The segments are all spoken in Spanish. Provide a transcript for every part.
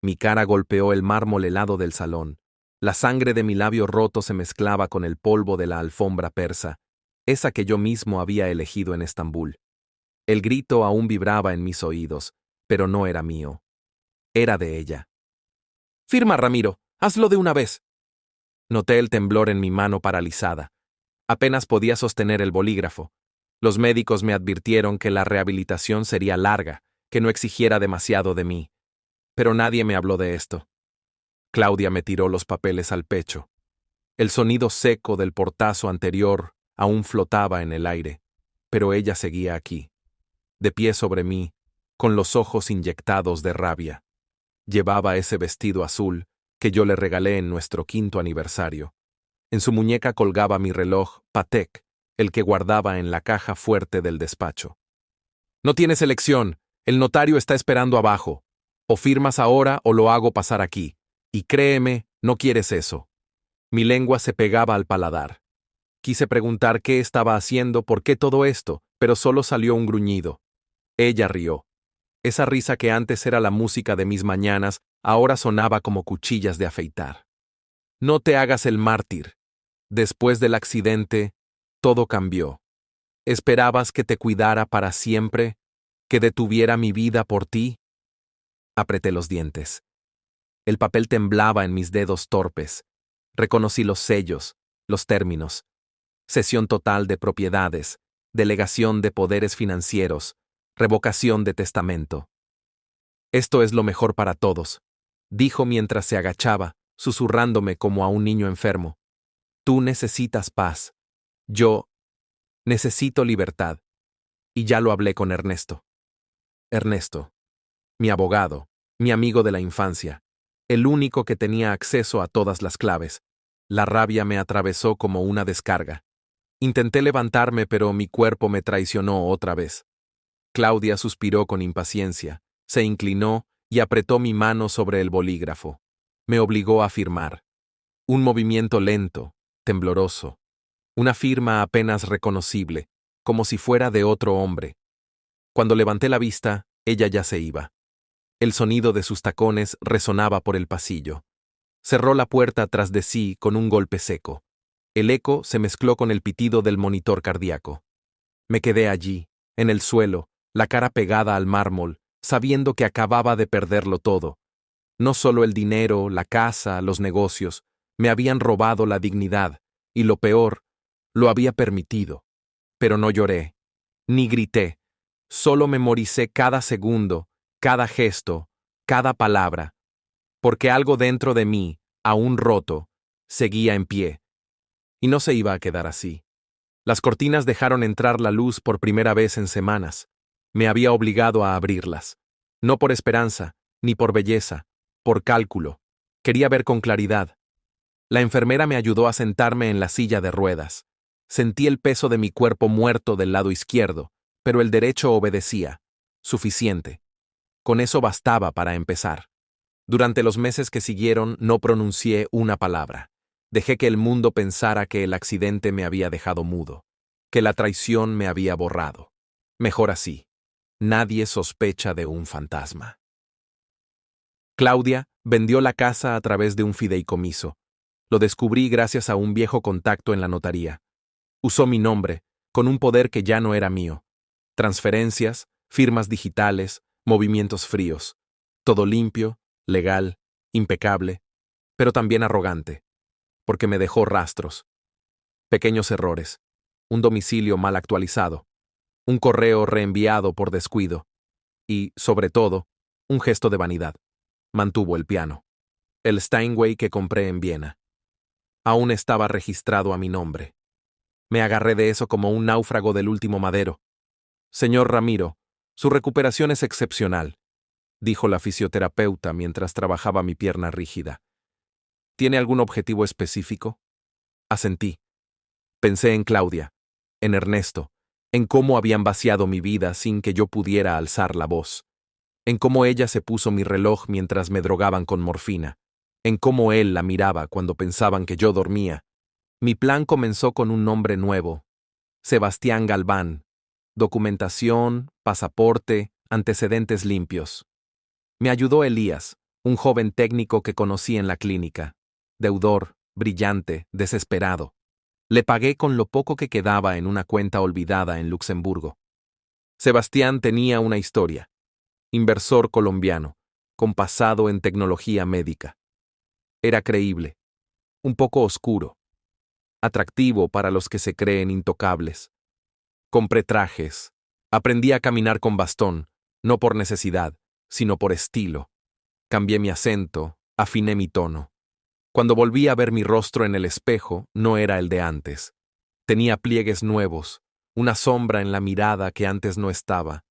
Mi cara golpeó el mármol helado del salón. La sangre de mi labio roto se mezclaba con el polvo de la alfombra persa, esa que yo mismo había elegido en Estambul. El grito aún vibraba en mis oídos, pero no era mío. Era de ella. «Firma, Ramiro, hazlo de una vez». Noté el temblor en mi mano paralizada. Apenas podía sostener el bolígrafo. Los médicos me advirtieron que la rehabilitación sería larga, que no exigiera demasiado de mí. Pero nadie me habló de esto. Claudia me tiró los papeles al pecho. El sonido seco del portazo anterior aún flotaba en el aire, pero ella seguía aquí, de pie sobre mí, con los ojos inyectados de rabia. Llevaba ese vestido azul que yo le regalé en nuestro 5º aniversario. En su muñeca colgaba mi reloj Patek, el que guardaba en la caja fuerte del despacho. «No tienes elección, el notario está esperando abajo. O firmas ahora o lo hago pasar aquí. Y créeme, no quieres eso». Mi lengua se pegaba al paladar. Quise preguntar qué estaba haciendo, por qué todo esto, pero solo salió un gruñido. Ella rió. Esa risa que antes era la música de mis mañanas, ahora sonaba como cuchillas de afeitar. «No te hagas el mártir. Después del accidente, todo cambió. ¿Esperabas que te cuidara para siempre? ¿Que detuviera mi vida por ti?» Apreté los dientes. El papel temblaba en mis dedos torpes. Reconocí los sellos, los términos. Cesión total de propiedades, delegación de poderes financieros, revocación de testamento. «Esto es lo mejor para todos», dijo mientras se agachaba, susurrándome como a un niño enfermo. «Tú necesitas paz. Yo necesito libertad. Y ya lo hablé con Ernesto». Ernesto, mi abogado, mi amigo de la infancia, el único que tenía acceso a todas las claves. La rabia me atravesó como una descarga. Intenté levantarme, pero mi cuerpo me traicionó otra vez. Claudia suspiró con impaciencia, se inclinó y apretó mi mano sobre el bolígrafo. Me obligó a firmar. Un movimiento lento, tembloroso. Una firma apenas reconocible, como si fuera de otro hombre. Cuando levanté la vista, ella ya se iba. El sonido de sus tacones resonaba por el pasillo. Cerró la puerta tras de sí con un golpe seco. El eco se mezcló con el pitido del monitor cardíaco. Me quedé allí, en el suelo, la cara pegada al mármol, sabiendo que acababa de perderlo todo. No solo el dinero, la casa, los negocios, me habían robado la dignidad, y lo peor, lo había permitido. Pero no lloré, ni grité, solo memoricé cada segundo, cada gesto, cada palabra, porque algo dentro de mí, aún roto, seguía en pie. Y no se iba a quedar así. Las cortinas dejaron entrar la luz por primera vez en semanas. Me había obligado a abrirlas. No por esperanza, ni por belleza, por cálculo. Quería ver con claridad. La enfermera me ayudó a sentarme en la silla de ruedas. Sentí el peso de mi cuerpo muerto del lado izquierdo, pero el derecho obedecía. Suficiente. Con eso bastaba para empezar. Durante los meses que siguieron no pronuncié una palabra. Dejé que el mundo pensara que el accidente me había dejado mudo, que la traición me había borrado. Mejor así. Nadie sospecha de un fantasma. Claudia vendió la casa a través de un fideicomiso. Lo descubrí gracias a un viejo contacto en la notaría. Usó mi nombre, con un poder que ya no era mío. Transferencias, firmas digitales, movimientos fríos. Todo limpio, legal, impecable, pero también arrogante, porque me dejó rastros. Pequeños errores, un domicilio mal actualizado, un correo reenviado por descuido y, sobre todo, un gesto de vanidad. Mantuvo el piano. El Steinway que compré en Viena. Aún estaba registrado a mi nombre. Me agarré de eso como un náufrago del último madero. «Señor Ramiro, su recuperación es excepcional», dijo la fisioterapeuta mientras trabajaba mi pierna rígida. «¿Tiene algún objetivo específico?» Asentí. Pensé en Claudia, en Ernesto, en cómo habían vaciado mi vida sin que yo pudiera alzar la voz, en cómo ella se puso mi reloj mientras me drogaban con morfina, en cómo él la miraba cuando pensaban que yo dormía. Mi plan comenzó con un nombre nuevo: Sebastián Galván. Documentación, pasaporte, antecedentes limpios. Me ayudó Elías, un joven técnico que conocí en la clínica, deudor, brillante, desesperado. Le pagué con lo poco que quedaba en una cuenta olvidada en Luxemburgo. Sebastián tenía una historia. Inversor colombiano, con pasado en tecnología médica. Era creíble, un poco oscuro, atractivo para los que se creen intocables. Compré trajes, aprendí a caminar con bastón, no por necesidad, sino por estilo. Cambié mi acento, afiné mi tono. Cuando volví a ver mi rostro en el espejo, no era el de antes. Tenía pliegues nuevos, una sombra en la mirada que antes no estaba,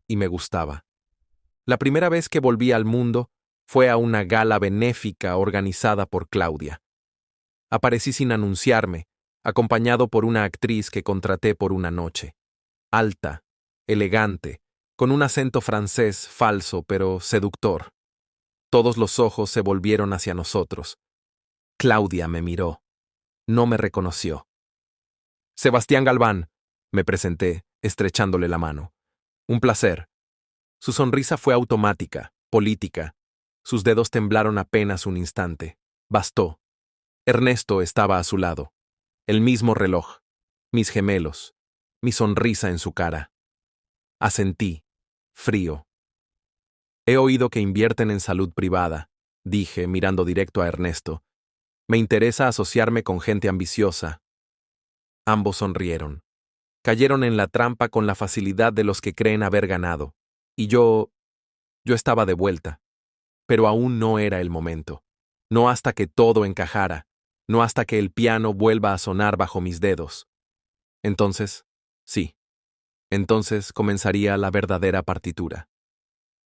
y me gustaba. La primera vez que volví al mundo fue a una gala benéfica organizada por Claudia. Aparecí sin anunciarme, acompañado por una actriz que contraté por una noche. Alta, elegante, con un acento francés falso pero seductor. Todos los ojos se volvieron hacia nosotros. Claudia me miró. No me reconoció. Sebastián Galván, me presenté, estrechándole la mano. Un placer. Su sonrisa fue automática, política. Sus dedos temblaron apenas un instante. Bastó. Ernesto estaba a su lado. El mismo reloj. Mis gemelos. Mi sonrisa en su cara. Asentí. Frío. He oído que invierten en salud privada, dije, mirando directo a Ernesto. Me interesa asociarme con gente ambiciosa. Ambos sonrieron. Cayeron en la trampa con la facilidad de los que creen haber ganado. Y yo estaba de vuelta. Pero aún no era el momento. No hasta que todo encajara. No hasta que el piano vuelva a sonar bajo mis dedos. Entonces, sí. Entonces comenzaría la verdadera partitura.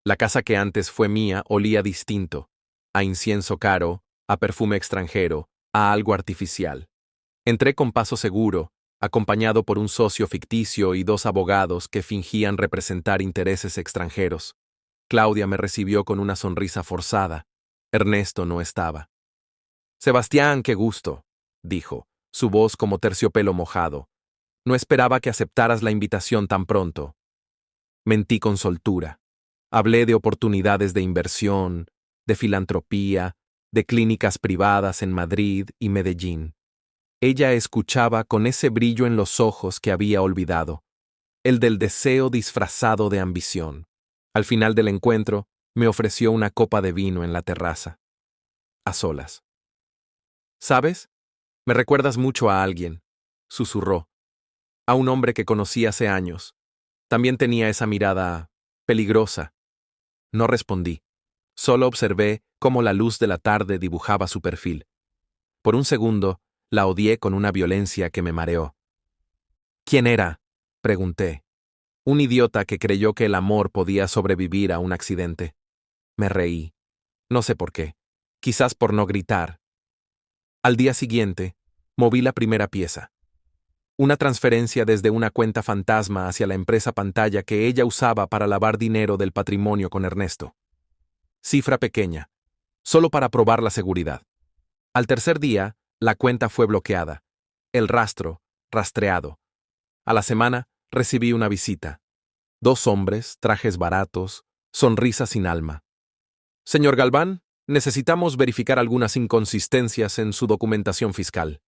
La casa que antes fue mía olía distinto, a incienso caro, a perfume extranjero, a algo artificial. Entré con paso seguro, acompañado por un socio ficticio y 2 abogados que fingían representar intereses extranjeros. Claudia me recibió con una sonrisa forzada. Ernesto no estaba. Sebastián, qué gusto, dijo, su voz como terciopelo mojado. No esperaba que aceptaras la invitación tan pronto. Mentí con soltura. Hablé de oportunidades de inversión, de filantropía, de clínicas privadas en Madrid y Medellín. Ella escuchaba con ese brillo en los ojos que había olvidado, el del deseo disfrazado de ambición. Al final del encuentro, me ofreció una copa de vino en la terraza. A solas. ¿Sabes? Me recuerdas mucho a alguien, susurró. A un hombre que conocí hace años. También tenía esa mirada peligrosa. No respondí. Solo observé cómo la luz de la tarde dibujaba su perfil. Por un segundo, la odié con una violencia que me mareó. ¿Quién era?, pregunté. Un idiota que creyó que el amor podía sobrevivir a un accidente. Me reí. No sé por qué. Quizás por no gritar. Al día siguiente, moví la primera pieza. Una transferencia desde una cuenta fantasma hacia la empresa pantalla que ella usaba para lavar dinero del patrimonio con Ernesto. Cifra pequeña, solo para probar la seguridad. Al tercer día, la cuenta fue bloqueada. El rastro, rastreado. A la semana, recibí una visita. 2 hombres, trajes baratos, sonrisas sin alma. Señor Galván, necesitamos verificar algunas inconsistencias en su documentación fiscal.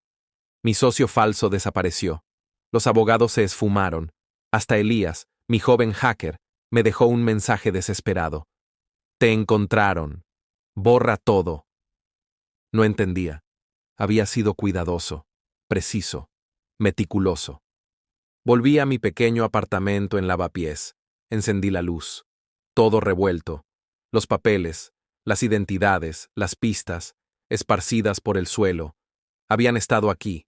Mi socio falso desapareció. Los abogados se esfumaron. Hasta Elías, mi joven hacker, me dejó un mensaje desesperado. Te encontraron. Borra todo. No entendía. Había sido cuidadoso, preciso, meticuloso. Volví a mi pequeño apartamento en Lavapiés. Encendí la luz. Todo revuelto. Los papeles, las identidades, las pistas, esparcidas por el suelo, habían estado aquí.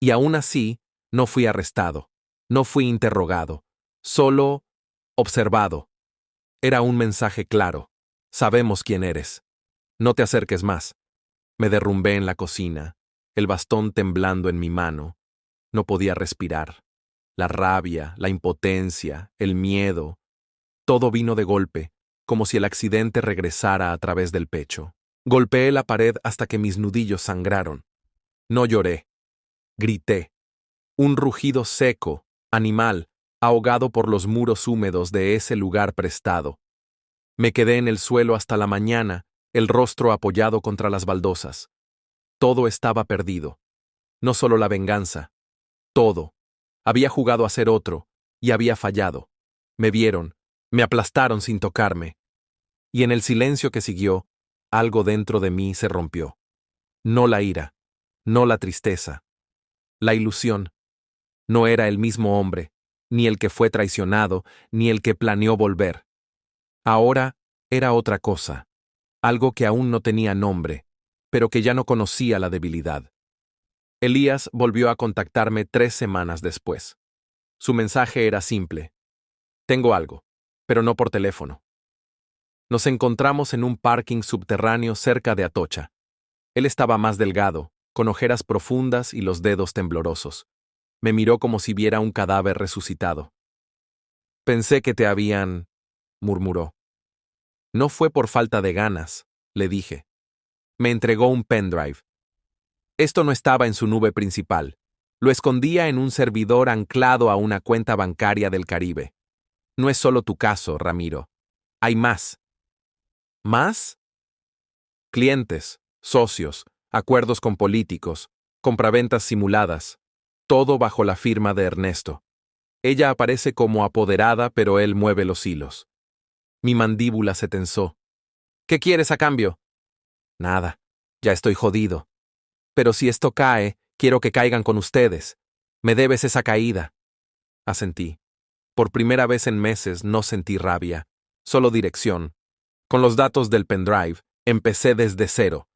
Y aún así, no fui arrestado. No fui interrogado. Solo observado. Era un mensaje claro. Sabemos quién eres. No te acerques más. Me derrumbé en la cocina, el bastón temblando en mi mano. No podía respirar. La rabia, la impotencia, el miedo, todo vino de golpe, como si el accidente regresara a través del pecho. Golpeé la pared hasta que mis nudillos sangraron. No lloré. Grité. Un rugido seco, animal, ahogado por los muros húmedos de ese lugar prestado. Me quedé en el suelo hasta la mañana, el rostro apoyado contra las baldosas. Todo estaba perdido. No solo la venganza. Todo. Había jugado a ser otro, y había fallado. Me vieron, me aplastaron sin tocarme. Y en el silencio que siguió, algo dentro de mí se rompió. No la ira, no la tristeza. La ilusión. No era el mismo hombre, ni el que fue traicionado, ni el que planeó volver. Ahora era otra cosa, algo que aún no tenía nombre, pero que ya no conocía la debilidad. Elías volvió a contactarme 3 semanas después. Su mensaje era simple. Tengo algo, pero no por teléfono. Nos encontramos en un parking subterráneo cerca de Atocha. Él estaba más delgado, con ojeras profundas y los dedos temblorosos. Me miró como si viera un cadáver resucitado. Pensé que te habían... murmuró. No fue por falta de ganas, le dije. Me entregó un pendrive. Esto no estaba en su nube principal. Lo escondía en un servidor anclado a una cuenta bancaria del Caribe. No es solo tu caso, Ramiro. Hay más. ¿Más? Clientes, socios, acuerdos con políticos, compraventas simuladas. Todo bajo la firma de Ernesto. Ella aparece como apoderada, pero él mueve los hilos. Mi mandíbula se tensó. ¿Qué quieres a cambio? Nada. Ya estoy jodido. Pero si esto cae, quiero que caigan con ustedes. Me debes esa caída. Asentí. Por primera vez en meses no sentí rabia, solo dirección. Con los datos del pendrive, empecé desde cero.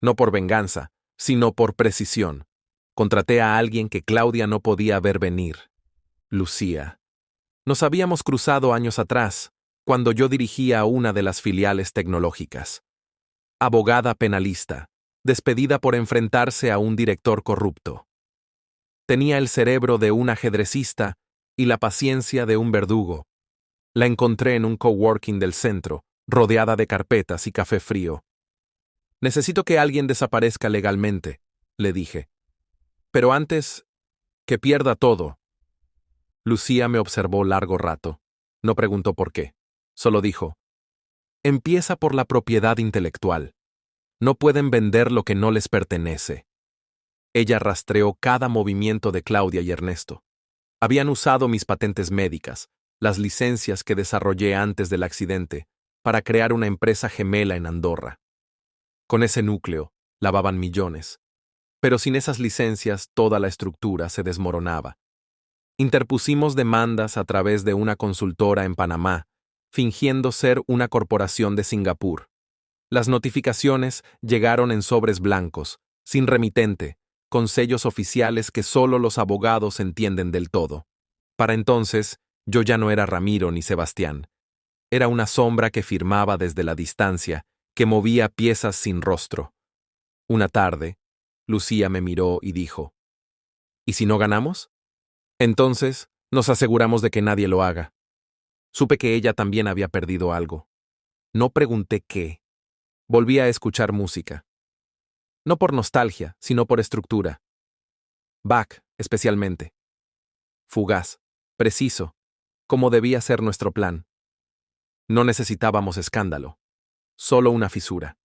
No por venganza, sino por precisión. Contraté a alguien que Claudia no podía ver venir. Lucía. Nos habíamos cruzado años atrás, cuando yo dirigía una de las filiales tecnológicas. Abogada penalista, despedida por enfrentarse a un director corrupto. Tenía el cerebro de un ajedrecista y la paciencia de un verdugo. La encontré en un coworking del centro, rodeada de carpetas y café frío. Necesito que alguien desaparezca legalmente, le dije. Pero antes, que pierda todo. Lucía me observó largo rato. No preguntó por qué. Solo dijo, empieza por la propiedad intelectual. No pueden vender lo que no les pertenece. Ella rastreó cada movimiento de Claudia y Ernesto. Habían usado mis patentes médicas, las licencias que desarrollé antes del accidente, para crear una empresa gemela en Andorra. Con ese núcleo, lavaban millones. Pero sin esas licencias, toda la estructura se desmoronaba. Interpusimos demandas a través de una consultora en Panamá, fingiendo ser una corporación de Singapur. Las notificaciones llegaron en sobres blancos, sin remitente, con sellos oficiales que solo los abogados entienden del todo. Para entonces, yo ya no era Ramiro ni Sebastián. Era una sombra que firmaba desde la distancia, que movía piezas sin rostro. Una tarde, Lucía me miró y dijo, ¿y si no ganamos? Entonces, nos aseguramos de que nadie lo haga. Supe que ella también había perdido algo. No pregunté qué. Volví a escuchar música. No por nostalgia, sino por estructura. Bach, especialmente. Fugaz, preciso, como debía ser nuestro plan. No necesitábamos escándalo, solo una fisura.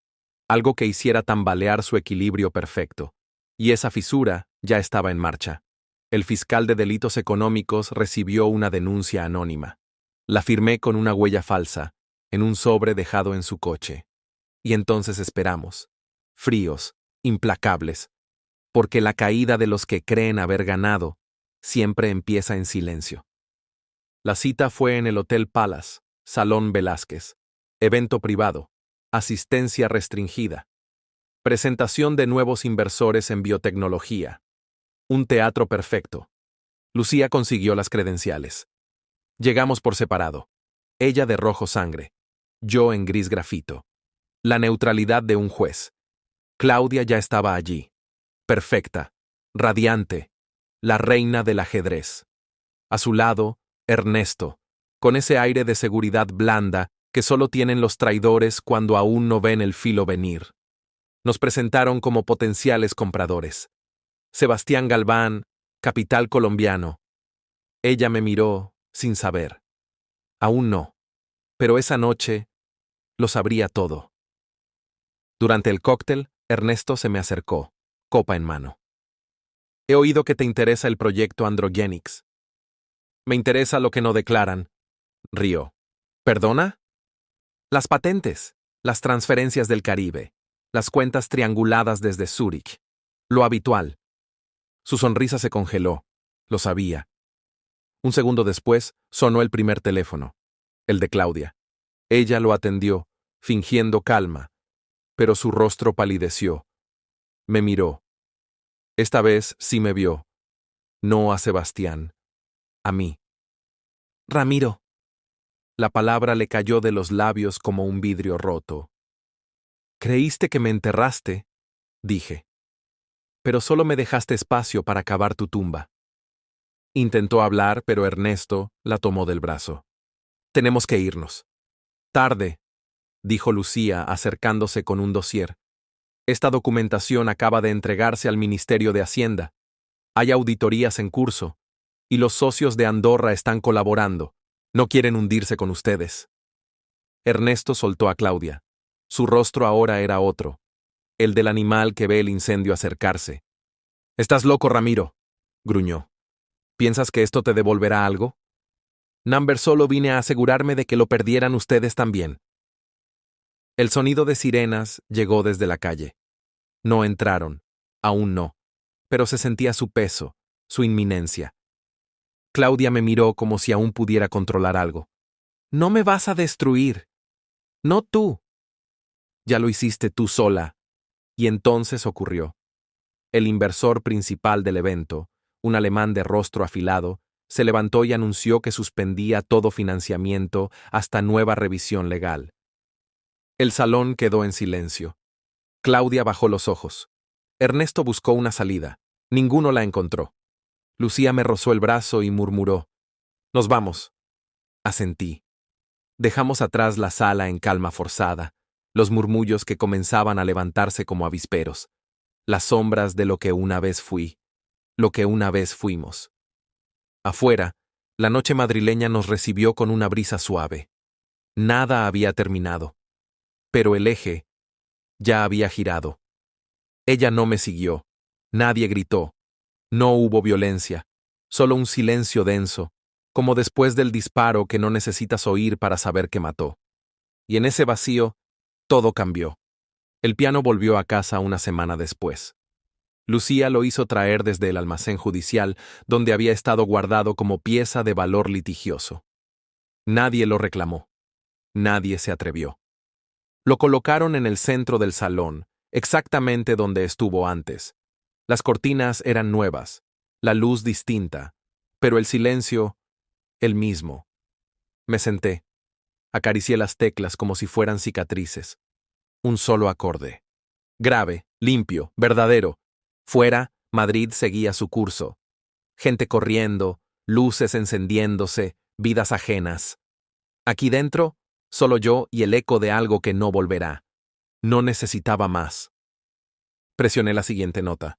Algo que hiciera tambalear su equilibrio perfecto. Y esa fisura ya estaba en marcha. El fiscal de delitos económicos recibió una denuncia anónima. La firmé con una huella falsa, en un sobre dejado en su coche. Y entonces esperamos, fríos, implacables, porque la caída de los que creen haber ganado siempre empieza en silencio. La cita fue en el Hotel Palace, Salón Velázquez. Evento privado, asistencia restringida. Presentación de nuevos inversores en biotecnología. Un teatro perfecto. Lucía consiguió las credenciales. Llegamos por separado. Ella de rojo sangre. Yo en gris grafito. La neutralidad de un juez. Claudia ya estaba allí. Perfecta. Radiante. La reina del ajedrez. A su lado, Ernesto, con ese aire de seguridad blanda que solo tienen los traidores cuando aún no ven el filo venir. Nos presentaron como potenciales compradores. Sebastián Galván, capital colombiano. Ella me miró, sin saber. Aún no. Pero esa noche, lo sabría todo. Durante el cóctel, Ernesto se me acercó, copa en mano. He oído que te interesa el proyecto Androgenics. Me interesa lo que no declaran. Rió. ¿Perdona? Las patentes, las transferencias del Caribe, las cuentas trianguladas desde Zúrich. Lo habitual. Su sonrisa se congeló. Lo sabía. Un segundo después, sonó el primer teléfono. El de Claudia. Ella lo atendió, fingiendo calma, pero su rostro palideció. Me miró. Esta vez sí me vio. No a Sebastián. A mí. Ramiro. La palabra le cayó de los labios como un vidrio roto. Creíste que me enterraste, dije. Pero solo me dejaste espacio para cavar tu tumba. Intentó hablar, pero Ernesto la tomó del brazo. Tenemos que irnos. Tarde, dijo Lucía, acercándose con un dossier. Esta documentación acaba de entregarse al Ministerio de Hacienda. Hay auditorías en curso, y los socios de Andorra están colaborando. No quieren hundirse con ustedes. Ernesto soltó a Claudia. Su rostro ahora era otro, el del animal que ve el incendio acercarse. «Estás loco, Ramiro», gruñó. «¿Piensas que esto te devolverá algo? Number, solo vine a asegurarme de que lo perdieran ustedes también». El sonido de sirenas llegó desde la calle. No entraron, aún no, pero se sentía su peso, su inminencia. Claudia me miró como si aún pudiera controlar algo. «No me vas a destruir. No tú. Ya lo hiciste tú sola». Y entonces ocurrió. El inversor principal del evento, un alemán de rostro afilado, se levantó y anunció que suspendía todo financiamiento hasta nueva revisión legal. El salón quedó en silencio. Claudia bajó los ojos. Ernesto buscó una salida. Ninguno la encontró. Lucía me rozó el brazo y murmuró: «Nos vamos». Asentí. Dejamos atrás la sala en calma forzada, los murmullos que comenzaban a levantarse como avisperos, las sombras de lo que una vez fui, lo que una vez fuimos. Afuera, la noche madrileña nos recibió con una brisa suave. Nada había terminado. Pero el eje ya había girado. Ella no me siguió. Nadie gritó. No hubo violencia. Solo un silencio denso, como después del disparo que no necesitas oír para saber que mató. Y en ese vacío, todo cambió. El piano volvió a casa una semana después. Lucía lo hizo traer desde el almacén judicial, donde había estado guardado como pieza de valor litigioso. Nadie lo reclamó. Nadie se atrevió. Lo colocaron en el centro del salón, exactamente donde estuvo antes. Las cortinas eran nuevas, la luz distinta, pero el silencio, el mismo. Me senté. Acaricié las teclas como si fueran cicatrices. Un solo acorde. Grave, limpio, verdadero. Fuera, Madrid seguía su curso. Gente corriendo, luces encendiéndose, vidas ajenas. Aquí dentro, solo yo y el eco de algo que no volverá. No necesitaba más. Presioné la siguiente nota.